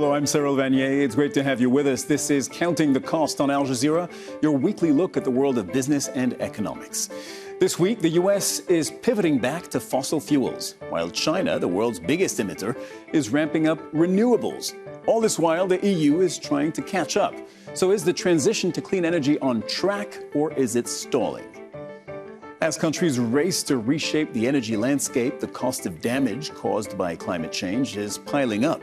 Hello, I'm Cyril Vanier. It's great to have you with us. This is Counting the Cost on Al Jazeera, your weekly look at the world of business and economics. This week, the U.S. is pivoting back to fossil fuels, while China, the world's biggest emitter, is ramping up renewables. All this while, the EU is trying to catch up. So is the transition to clean energy on track, or is it stalling? As countries race to reshape the energy landscape, the cost of damage caused by climate change is piling up.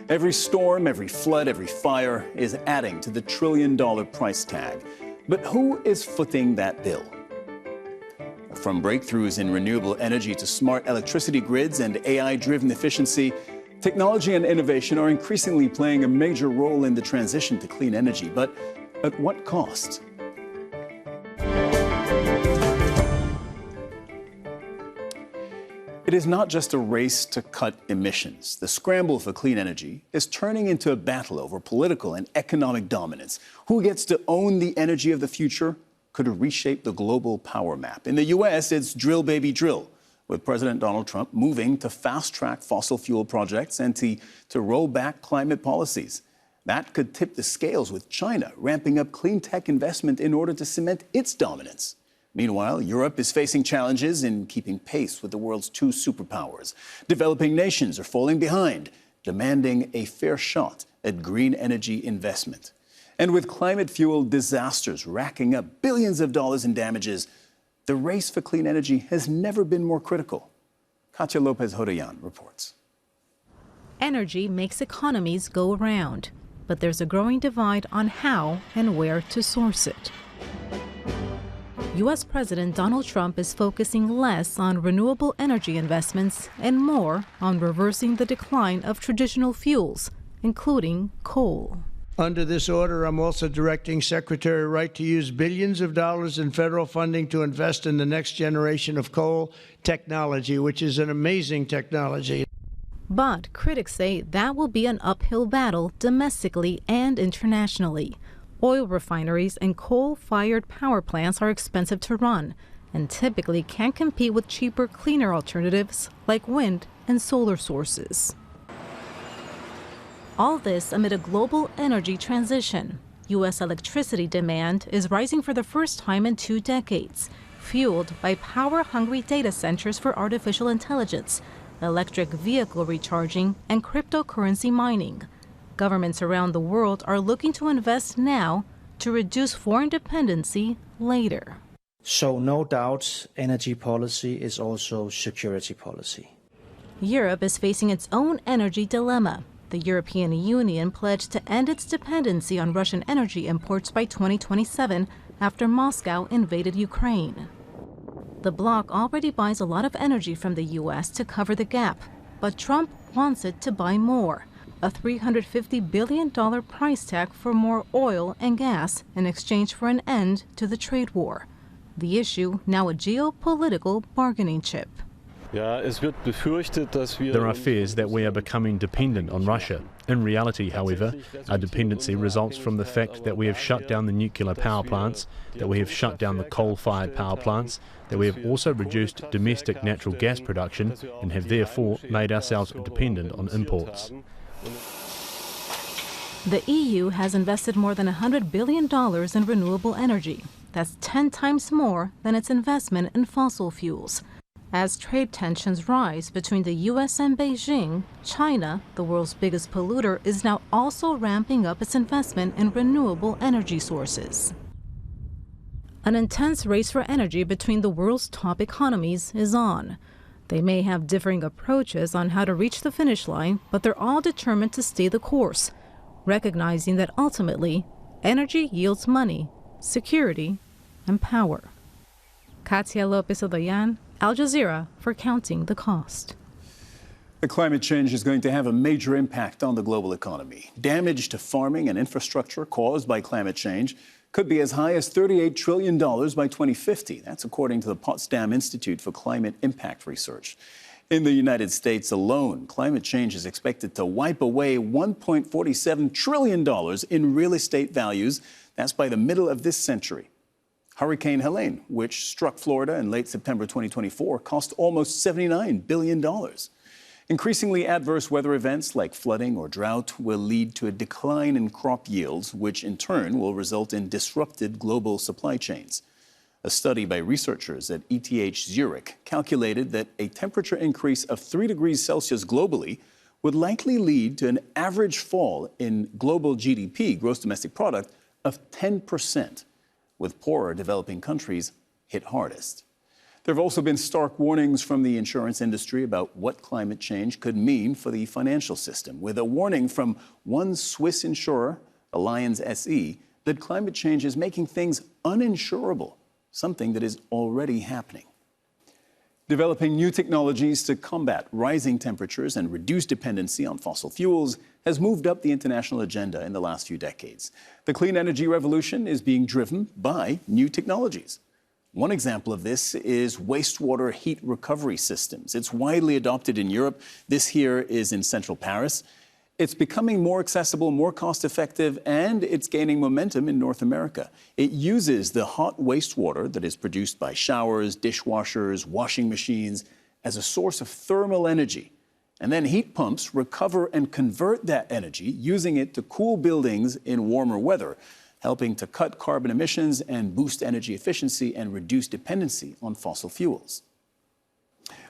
Every storm, every flood, every fire is adding to the trillion-dollar price tag. But who is footing that bill? From breakthroughs in renewable energy to smart electricity grids and AI-driven efficiency, technology and innovation are increasingly playing a major role in the transition to clean energy. But at what cost? It is not just a race to cut emissions. The scramble for clean energy is turning into a battle over political and economic dominance. Who gets to own the energy of the future could reshape the global power map. In the U.S., it's drill, baby, drill, with President Donald Trump moving to fast-track fossil fuel projects and to roll back climate policies. That could tip the scales with China ramping up clean tech investment in order to cement its dominance. Meanwhile, Europe is facing challenges in keeping pace with the world's two superpowers. Developing nations are falling behind, demanding a fair shot at green energy investment. And with climate-fueled disasters racking up billions of dollars in damages, the race for clean energy has never been more critical. Katia Lopez-Hodayan reports. Energy makes economies go round, but there's a growing divide on how and where to source it. U.S. President Donald Trump is focusing less on renewable energy investments and more on reversing the decline of traditional fuels, including coal. Under this order, I'm also directing Secretary Wright to use billions of dollars in federal funding to invest in the next generation of coal technology, which is an amazing technology. But critics say that will be an uphill battle domestically and internationally. Oil refineries and coal-fired power plants are expensive to run and typically can't compete with cheaper, cleaner alternatives like wind and solar sources. All this amid a global energy transition. U.S. electricity demand is rising for the first time in 2 decades, fueled by power-hungry data centers for artificial intelligence, electric vehicle recharging, and cryptocurrency mining. Governments around the world are looking to invest now to reduce foreign dependency later. So no doubt, energy policy is also security policy. Europe is facing its own energy dilemma. The European Union pledged to end its dependency on Russian energy imports by 2027 after Moscow invaded Ukraine. The bloc already buys a lot of energy from the U.S. to cover the gap, but Trump wants it to buy more. A $350 billion price tag for more oil and gas in exchange for an end to the trade war. The issue now a geopolitical bargaining chip. There are fears that we are becoming dependent on Russia. In reality, however, our dependency results from the fact that we have shut down the nuclear power plants, that we have shut down the coal-fired power plants, that we have also reduced domestic natural gas production and have therefore made ourselves dependent on imports. The EU has invested more than $100 billion in renewable energy. That's 10 times more than its investment in fossil fuels. As trade tensions rise between the U.S. and Beijing, China, the world's biggest polluter, is now also ramping up its investment in renewable energy sources. An intense race for energy between the world's top economies is on. They may have differing approaches on how to reach the finish line, but they're all determined to stay the course, recognizing that ultimately, energy yields money, security, and power. Katia Lopez-Hodayan, Al Jazeera, for Counting the Cost. The climate change is going to have a major impact on the global economy. Damage to farming and infrastructure caused by climate change could be as high as $38 trillion by 2050. That's according to the Potsdam Institute for Climate Impact Research. In the United States alone, climate change is expected to wipe away $1.47 trillion in real estate values. That's by the middle of this century. Hurricane Helene, which struck Florida in late September 2024, cost almost $79 billion. Increasingly adverse weather events like flooding or drought will lead to a decline in crop yields, which in turn will result in disrupted global supply chains. A study by researchers at ETH Zurich calculated that a temperature increase of 3 degrees Celsius globally would likely lead to an average fall in global GDP, gross domestic product, of 10%, with poorer developing countries hit hardest. There have also been stark warnings from the insurance industry about what climate change could mean for the financial system, with a warning from one Swiss insurer, Allianz SE, that climate change is making things uninsurable, something that is already happening. Developing new technologies to combat rising temperatures and reduce dependency on fossil fuels has moved up the international agenda in the last few decades. The clean energy revolution is being driven by new technologies. One example of this is wastewater heat recovery systems. It's widely adopted in Europe. This here is in central Paris. It's becoming more accessible, more cost-effective, and it's gaining momentum in North America. It uses the hot wastewater that is produced by showers, dishwashers, washing machines as a source of thermal energy. And then heat pumps recover and convert that energy, using it to cool buildings in warmer weather, helping to cut carbon emissions and boost energy efficiency and reduce dependency on fossil fuels.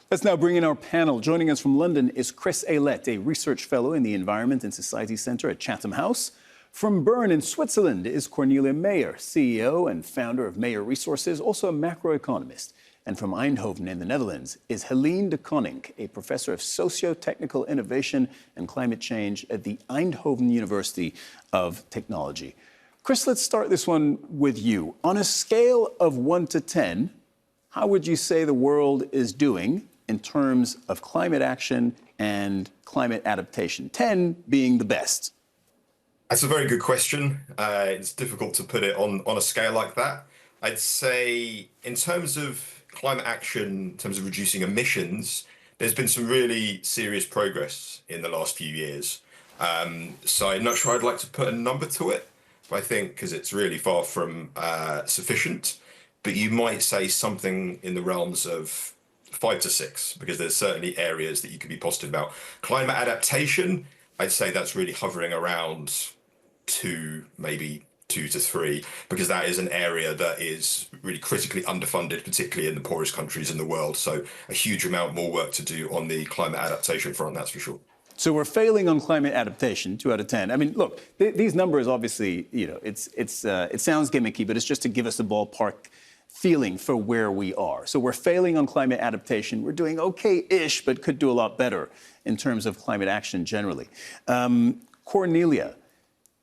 Let's now bring in our panel. Joining us from London is Chris Aylett, a research fellow in the Environment and Society Centre at Chatham House. From Bern in Switzerland is Cornelia Meyer, CEO and founder of Meyer Resources, also a macroeconomist. And from Eindhoven in the Netherlands is Helene de Koninck, a professor of socio-technical innovation and climate change at the Eindhoven University of Technology. Chris, let's start this one with you. On a scale of 1 to 10, how would you say the world is doing in terms of climate action and climate adaptation, 10 being the best? That's a very good question. It's difficult to put it on a scale like that. I'd say in terms of climate action, in terms of reducing emissions, there's been some really serious progress in the last few years. So I'm not sure I'd like to put a number to it, I think, because it's really far from sufficient. But you might say something in the realms of 5 to 6, because there's certainly areas that you could be positive about. Climate adaptation, I'd say that's really hovering around 2, maybe 2 to 3, because that is an area that is really critically underfunded, particularly in the poorest countries in the world. So a huge amount more work to do on the climate adaptation front, that's for sure. So we're failing on climate adaptation, 2 out of 10. I mean, look, these numbers obviously, it sounds gimmicky, but it's just to give us a ballpark feeling for where we are. So we're failing on climate adaptation. We're doing okay-ish, but could do a lot better in terms of climate action generally. Cornelia,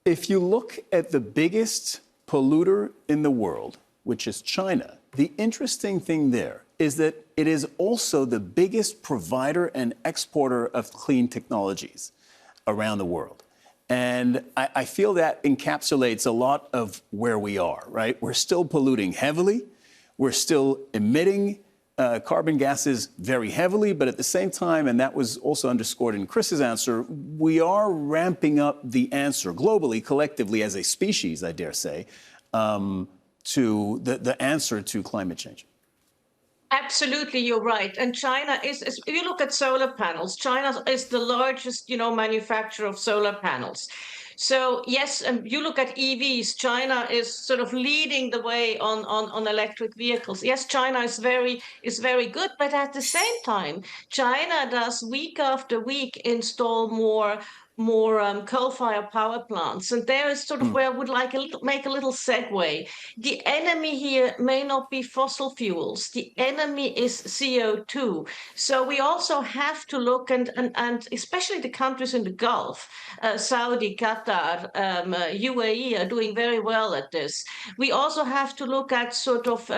if you look at the biggest polluter in the world, which is China, the interesting thing there is that it is also the biggest provider and exporter of clean technologies around the world. And I feel that encapsulates a lot of where we are, right? We're still polluting heavily. We're still emitting carbon gases very heavily, but at the same time, and that was also underscored in Chris's answer, we are ramping up the answer globally, collectively, as a species, I dare say, to the answer to climate change. Absolutely, you're right. And China is, if you look at solar panels, China is the largest, manufacturer of solar panels. So yes, you look at EVs, China is sort of leading the way on electric vehicles. Yes, China is very good, but at the same time, China does week after week install more coal-fired power plants. And there is sort of where I would like make a little segue. The enemy here may not be fossil fuels. The enemy is CO2. So we also have to look, and especially the countries in the Gulf, Saudi, Qatar, UAE are doing very well at this. We also have to look at sort of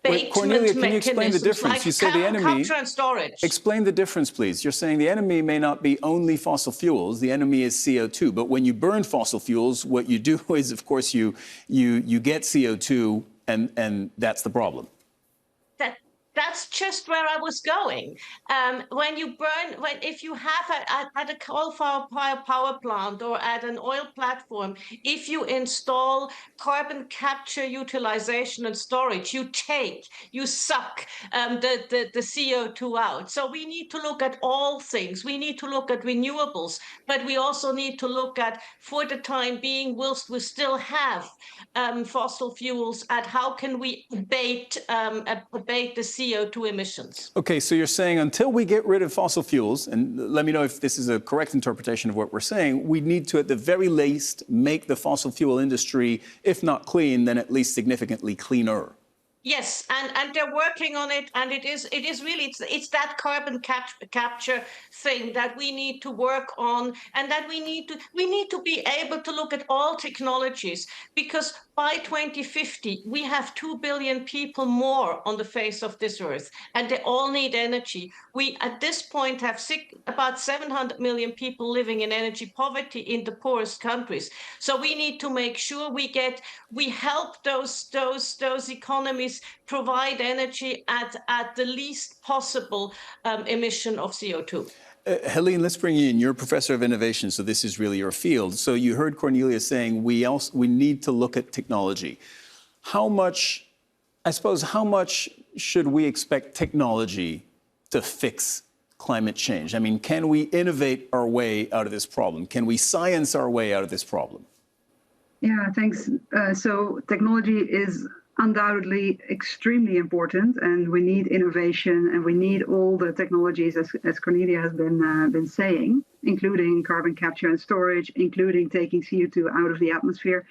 Wait, Cornelia, can you explain the difference? Like you say the enemy. Capture and storage. Explain the difference, please. You're saying the enemy may not be only fossil fuels. The enemy is CO2. But when you burn fossil fuels, what you do is, of course, you get CO2, and that's the problem. That's just where I was going. If you have at a coal-fired power plant or at an oil platform, if you install carbon capture, utilization, and storage, you suck the CO2 out. So we need to look at all things. We need to look at renewables, but we also need to look at, for the time being, whilst we still have fossil fuels, at how can we abate the CO2 emissions. Okay, so you're saying until we get rid of fossil fuels, and let me know if this is a correct interpretation of what we're saying, we need to, at the very least, make the fossil fuel industry, if not clean, then at least significantly cleaner. Yes, and they're working on it, and it is really it's that carbon capture thing that we need to work on, and that we need to be able to look at all technologies, because by 2050 we have 2 billion people more on the face of this earth, and they all need energy. We at this point have about 700 million people living in energy poverty in the poorest countries. So we need to make sure we help those economies provide energy at the least possible emission of CO2. Helene, let's bring you in. You're a professor of innovation, so this is really your field. So you heard Cornelia saying we need to look at technology. How much should we expect technology to fix climate change? I mean, can we innovate our way out of this problem? Can we science our way out of this problem? Yeah, thanks. So technology is undoubtedly extremely important, and we need innovation, and we need all the technologies, as Cornelia has been saying, including carbon capture and storage, including taking CO2 out of the atmosphere,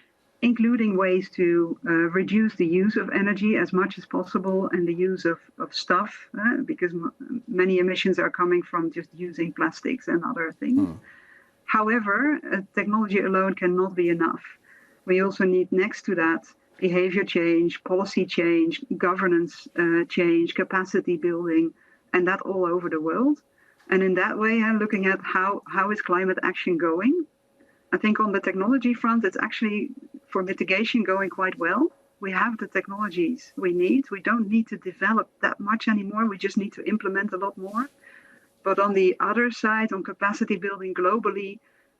including ways to reduce the use of energy as much as possible, and the use of stuff, because many emissions are coming from just using plastics and other things. However, technology alone cannot be enough. We also need, next to that, behavior change, policy change, governance change, capacity building, and that all over the world. And in that way, I'm looking at how is climate action going. I think on the technology front, it's actually, for mitigation, going quite well. We have the technologies we need. We don't need to develop that much anymore. We just need to implement a lot more. But on the other side, on capacity building globally,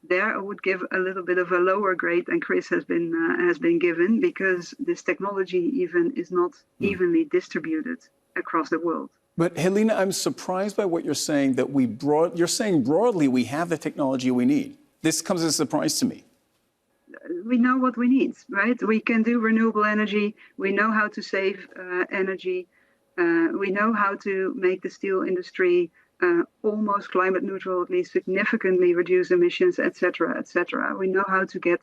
there I would give a little bit of a lower grade than Chris has been given, because this technology even is not evenly distributed across the world. But Helena, I'm surprised by what you're saying, that you're saying broadly we have the technology we need. This comes as a surprise to me. We know what we need, right? We can do renewable energy. We know how to save energy. We know how to make the steel industry almost climate neutral, at least significantly reduce emissions, etc., etc. We know how to get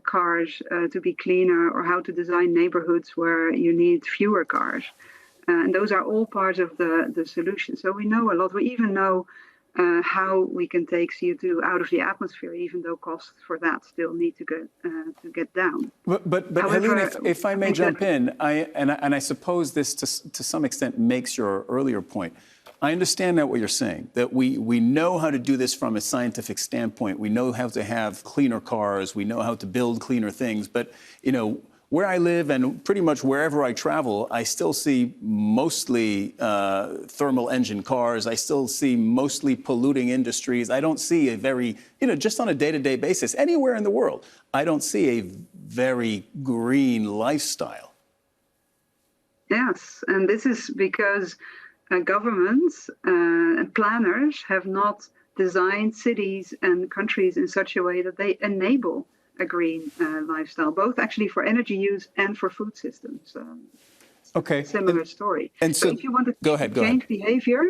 cars to be cleaner, or how to design neighborhoods where you need fewer cars. And those are all parts of the solution. So we know a lot. We even know how we can take CO2 out of the atmosphere, even though costs for that still need to get down. But however, Helene, if I may jump in, I suppose this to some extent makes your earlier point. I understand that what you're saying, that we know how to do this from a scientific standpoint. We know how to have cleaner cars. We know how to build cleaner things. But, you know, where I live and pretty much wherever I travel, I still see mostly thermal engine cars. I still see mostly polluting industries. I don't see a very, just on a day-to-day basis, anywhere in the world, I don't see a very green lifestyle. Yes, and this is because governments and planners have not designed cities and countries in such a way that they enable a green lifestyle, both actually for energy use and for food systems. Okay. Similar story. And so if you want to change behavior,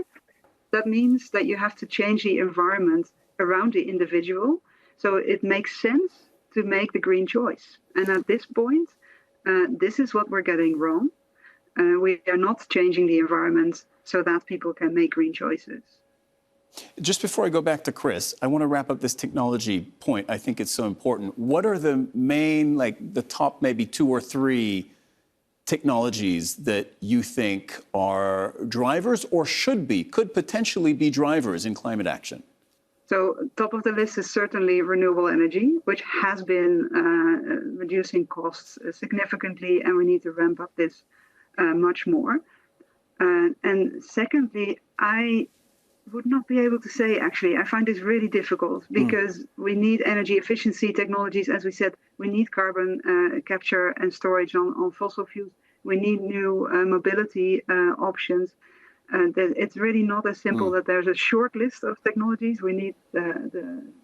that means that you have to change the environment around the individual. So it makes sense to make the green choice. And at this point, this is what we're getting wrong. We are not changing the environment so that people can make green choices. Just before I go back to Chris, I want to wrap up this technology point. I think it's so important. What are the main, the top maybe 2 or 3 technologies that you think are drivers or could potentially be drivers in climate action? So top of the list is certainly renewable energy, which has been reducing costs significantly, and we need to ramp up this much more. And secondly, I would not be able to say, actually. I find this really difficult because we need energy efficiency technologies. As we said, we need carbon capture and storage on fossil fuels. We need new mobility options. It's really not as simple that there's a short list of technologies. We need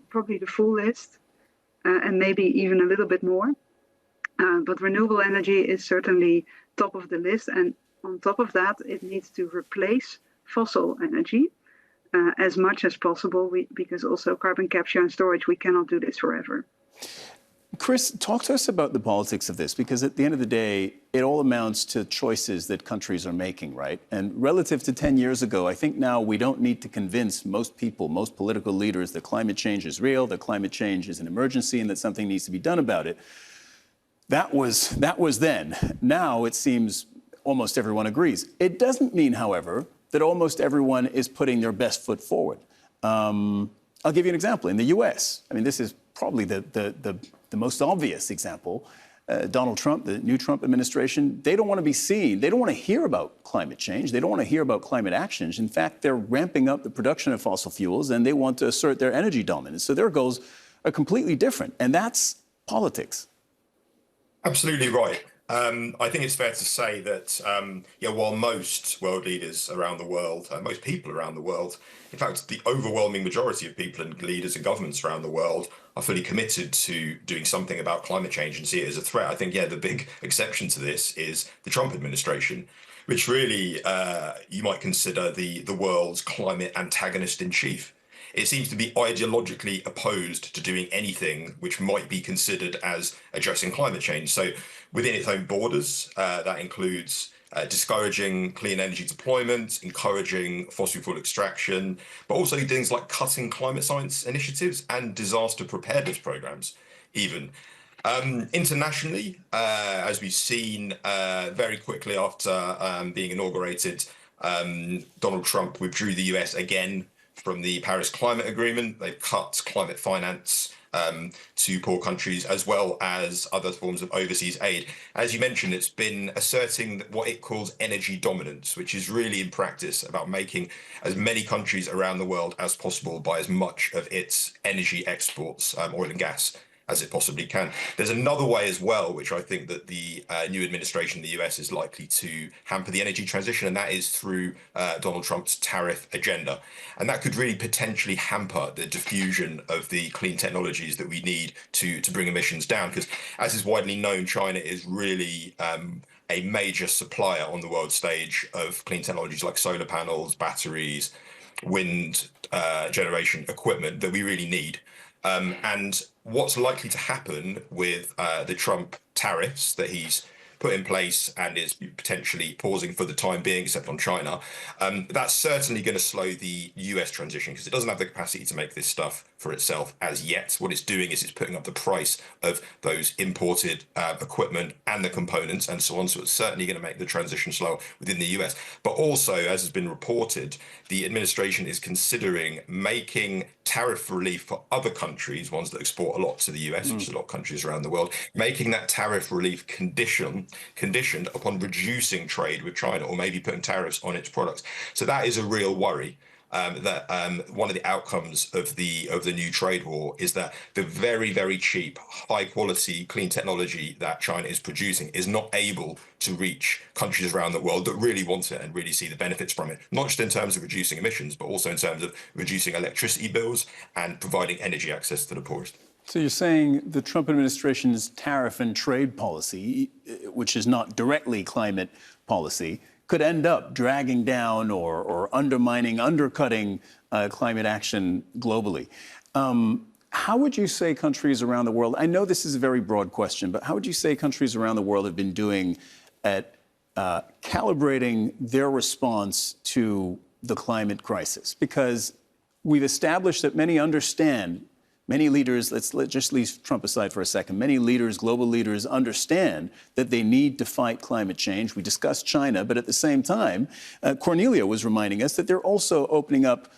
probably the full list and maybe even a little bit more. But renewable energy is certainly top of the list. And on top of that, it needs to replace fossil energy as much as possible, because also carbon capture and storage, we cannot do this forever. Chris, talk to us about the politics of this, because at the end of the day, it all amounts to choices that countries are making, right? And relative to 10 years ago, I think now we don't need to convince most people, most political leaders, that climate change is real, that climate change is an emergency, and that something needs to be done about it. That was then. Now it seems almost everyone agrees. It doesn't mean, however, that almost everyone is putting their best foot forward. I'll give you an example. In the U.S., I mean, this is probably the most obvious example. Donald Trump, the new Trump administration, they don't want to be seen. They don't want to hear about climate change. They don't want to hear about climate actions. In fact, they're ramping up the production of fossil fuels, and they want to assert their energy dominance. So their goals are completely different, and that's politics. Absolutely right. I think it's fair to say that while most world leaders around the world, most people around the world, in fact, the overwhelming majority of people and leaders and governments around the world are fully committed to doing something about climate change and see it as a threat. I think, the big exception to this is the Trump administration, which really you might consider the world's climate antagonist in chief. It seems to be ideologically opposed to doing anything which might be considered as addressing climate change. So within its own borders, that includes discouraging clean energy deployment, encouraging fossil fuel extraction, but also things like cutting climate science initiatives and disaster preparedness programs, even. Internationally, as we've seen very quickly after being inaugurated, Donald Trump withdrew the US again from the Paris Climate Agreement. They've cut climate finance to poor countries, as well as other forms of overseas aid. As you mentioned, it's been asserting what it calls energy dominance, which is really in practice about making as many countries around the world as possible buy as much of its energy exports, oil and gas, as it possibly can. There's another way as well, which I think that the new administration in the US is likely to hamper the energy transition, and that is through Donald Trump's tariff agenda. And that could really potentially hamper the diffusion of the clean technologies that we need to bring emissions down. Because as is widely known, China is really a major supplier on the world stage of clean technologies like solar panels, batteries, wind generation equipment that we really need. And what's likely to happen with the Trump tariffs that he's put in place and is potentially pausing for the time being, except on China, that's certainly going to slow the US transition, because it doesn't have the capacity to make this stuff for itself as yet. What it's doing is it's putting up the price of those imported equipment and the components and so on. So it's certainly going to make the transition slower within the US. But also, as has been reported, the administration is considering making tariff relief for other countries, ones that export a lot to the US, which is a lot of countries around the world, making that tariff relief conditioned upon reducing trade with China, or maybe putting tariffs on its products. So that is a real worry. That one of the outcomes of the new trade war is that the very, very cheap, high quality, clean technology that China is producing is not able to reach countries around the world that really want it and really see the benefits from it, not just in terms of reducing emissions, but also in terms of reducing electricity bills and providing energy access to the poorest. So you're saying the Trump administration's tariff and trade policy, which is not directly climate policy, could end up dragging down or undercutting climate action globally. How would you say countries around the world, I know this is a very broad question, but how would you say countries around the world have been doing at calibrating their response to the climate crisis? Because we've established that many understand, many leaders, let's just leave Trump aside for a second, many leaders, global leaders, understand that they need to fight climate change. We discussed China, but at the same time, Cornelia was reminding us that they're also opening up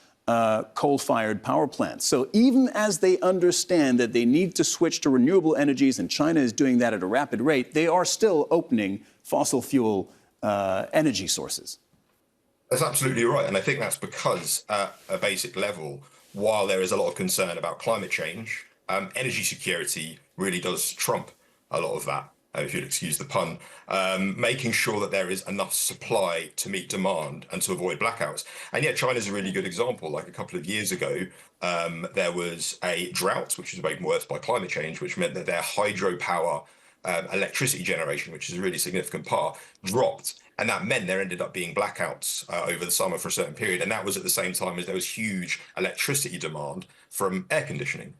coal-fired power plants. So even as they understand that they need to switch to renewable energies, and China is doing that at a rapid rate, they are still opening fossil fuel energy sources. That's absolutely right. And I think that's because at a basic level, while there is a lot of concern about climate change, energy security really does trump a lot of that, if you'll excuse the pun, making sure that there is enough supply to meet demand and to avoid blackouts. And yet China's a really good example. Like a couple of years ago, there was a drought, which was made worse by climate change, which meant that their hydropower electricity generation, which is a really significant part, dropped. And that meant there ended up being blackouts over the summer for a certain period. And that was at the same time as there was huge electricity demand from air conditioning.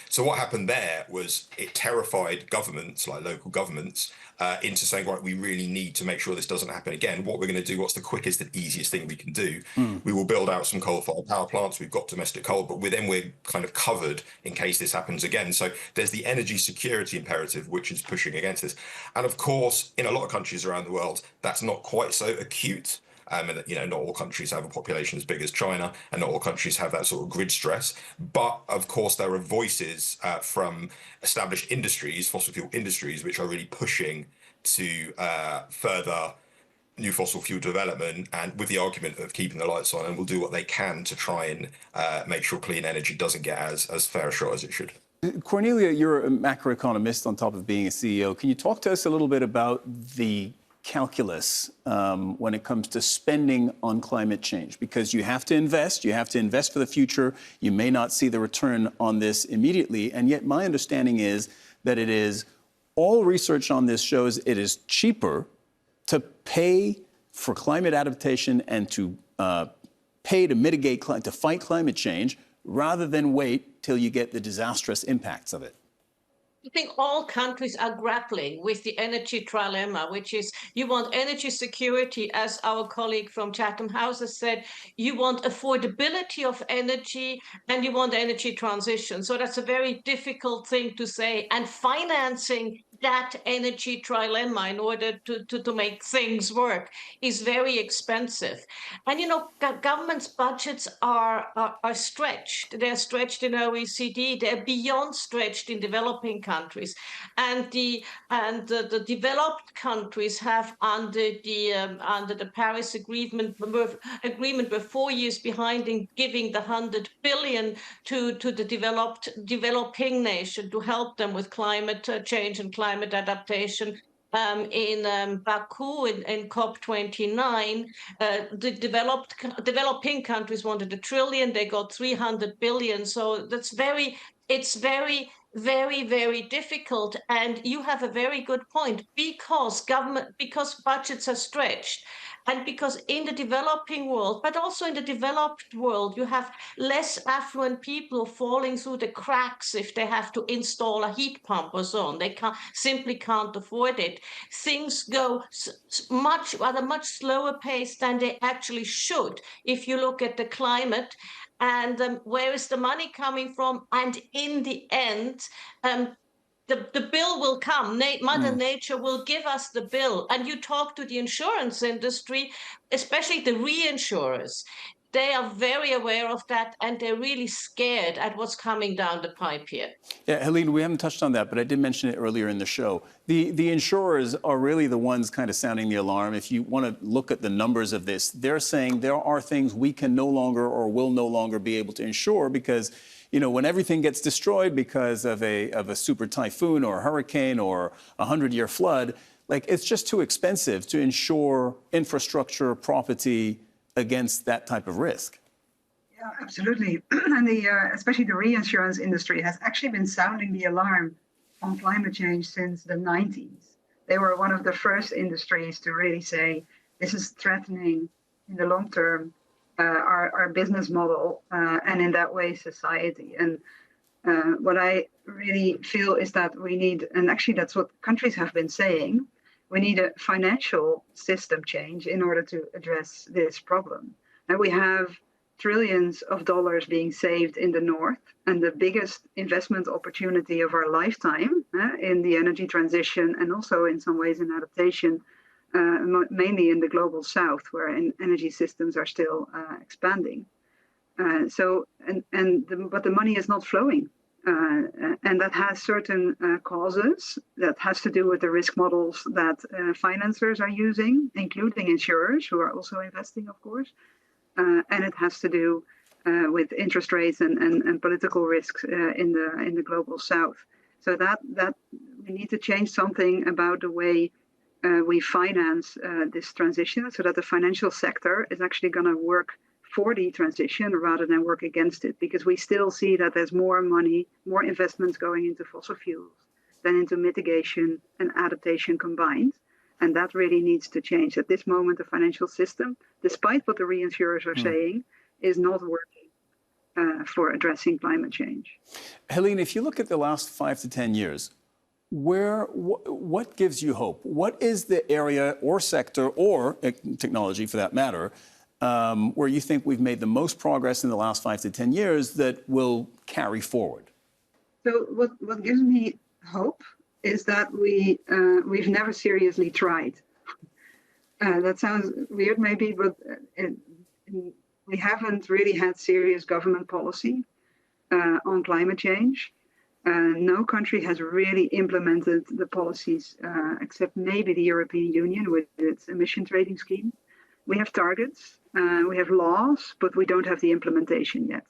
So what happened there was it terrified governments, like local governments, into saying, right, we really need to make sure this doesn't happen again. What we're going to do, what's the quickest and easiest thing we can do? We will build out some coal-fired power plants. We've got domestic coal, but we're kind of covered in case this happens again. So there's the energy security imperative, which is pushing against this. And of course, in a lot of countries around the world, that's not quite so acute. And not all countries have a population as big as China, and not all countries have that sort of grid stress. But of course, there are voices from established industries, fossil fuel industries, which are really pushing to further new fossil fuel development, and with the argument of keeping the lights on, and will do what they can to try and make sure clean energy doesn't get as fair a shot as it should. Cornelia, you're a macroeconomist on top of being a CEO. Can you talk to us a little bit about the calculus when it comes to spending on climate change? Because you have to invest for the future. You may not see the return on this immediately. And yet my understanding is that it is, all research on this shows it is cheaper to pay for climate adaptation and to pay to mitigate, to fight climate change, rather than wait till you get the disastrous impacts of it. I think all countries are grappling with the energy trilemma, which is you want energy security, as our colleague from Chatham House has said, you want affordability of energy, and you want energy transition. So that's a very difficult thing to say. And financing that energy trilemma in order to make things work is very expensive. And, governments' budgets are stretched. They're stretched in OECD. They're beyond stretched in developing countries. And the developed countries have, under the Paris Agreement, were 4 years behind in giving the 100 billion to the developing nation to help them with climate change and climate adaptation. In Baku in COP29, the developing countries wanted $1 trillion. They got 300 billion. So it's very, very difficult. And you have a very good point, because budgets are stretched. And because in the developing world, but also in the developed world, you have less affluent people falling through the cracks if they have to install a heat pump or so on. They simply can't afford it. Things go at a much slower pace than they actually should. If you look at the climate, and where is the money coming from? And in the end, the bill will come. Mother Nature will give us the bill. And you talk to the insurance industry, especially the reinsurers. They are very aware of that, and they're really scared at what's coming down the pipe here. Yeah, Helene, we haven't touched on that, but I did mention it earlier in the show. The insurers are really the ones kind of sounding the alarm. If you want to look at the numbers of this, they're saying there are things we can no longer or will no longer be able to insure because, when everything gets destroyed because of a super typhoon or a hurricane or a 100-year flood, it's just too expensive to insure infrastructure, property against that type of risk. Yeah, absolutely. And especially the reinsurance industry has actually been sounding the alarm on climate change since the 90s. They were one of the first industries to really say, this is threatening in the long term our business model, and in that way, society. And what I really feel is that we need, and actually that's what countries have been saying, we need a financial system change in order to address this problem. And we have trillions of dollars being saved in the north, and the biggest investment opportunity of our lifetime in the energy transition, and also in some ways in adaptation, mainly in the global south, where energy systems are still expanding. But the money is not flowing. And that has certain causes that has to do with the risk models that financiers are using, including insurers who are also investing, of course. And it has to do with interest rates and political risks in the global south. So that we need to change something about the way we finance this transition, so that the financial sector is actually going to work for the transition rather than work against it, because we still see that there's more money, more investments going into fossil fuels than into mitigation and adaptation combined. And that really needs to change. At this moment, the financial system, despite what the reinsurers are saying, is not working for addressing climate change. Helene, if you look at the last 5 to 10 years, what gives you hope? What is the area or sector or technology, for that matter, where you think we've made the most progress in the last 5 to 10 years that will carry forward? So what gives me hope is that we've never seriously tried. That sounds weird maybe, but we haven't really had serious government policy on climate change. No country has really implemented the policies except maybe the European Union with its emission trading scheme. We have targets, we have laws, but we don't have the implementation yet.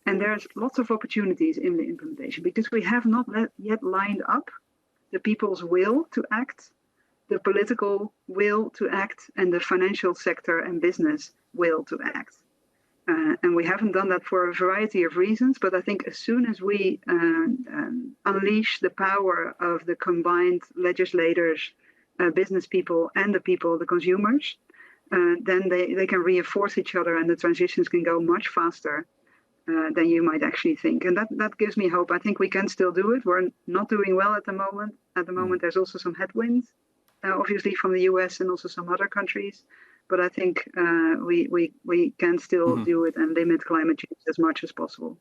And there's lots of opportunities in the implementation because we have not yet lined up the people's will to act, the political will to act, and the financial sector and business will to act. And we haven't done that for a variety of reasons, but I think as soon as we unleash the power of the combined legislators, business people, and the consumers, then they can reinforce each other and the transitions can go much faster than you might actually think. And that gives me hope. I think we can still do it. We're not doing well at the moment. At the moment, there's also some headwinds, obviously from the US and also some other countries. But I think we can still do it and limit climate change as much as possible.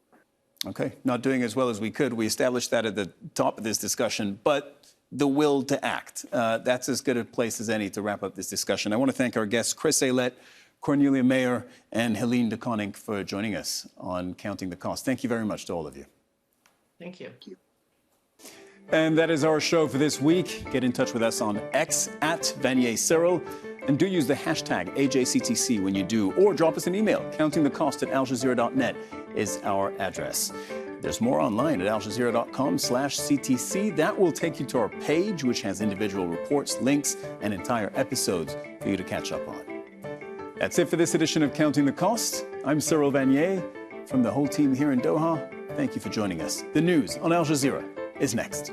Okay, not doing as well as we could. We established that at the top of this discussion, but the will to act, that's as good a place as any to wrap up this discussion. I want to thank our guests, Chris Aylett, Cornelia Mayer, and Helene de Koninck for joining us on Counting the Cost. Thank you very much to all of you. Thank you. And that is our show for this week. Get in touch with us on X @VanierCyril. And do use the hashtag AJCTC when you do, or drop us an email. Countingthecost@aljazeera.net is our address. There's more online at aljazeera.com/CTC. That will take you to our page, which has individual reports, links, and entire episodes for you to catch up on. That's it for this edition of Counting the Cost. I'm Cyril Vanier from the whole team here in Doha. Thank you for joining us. The news on Al Jazeera is next.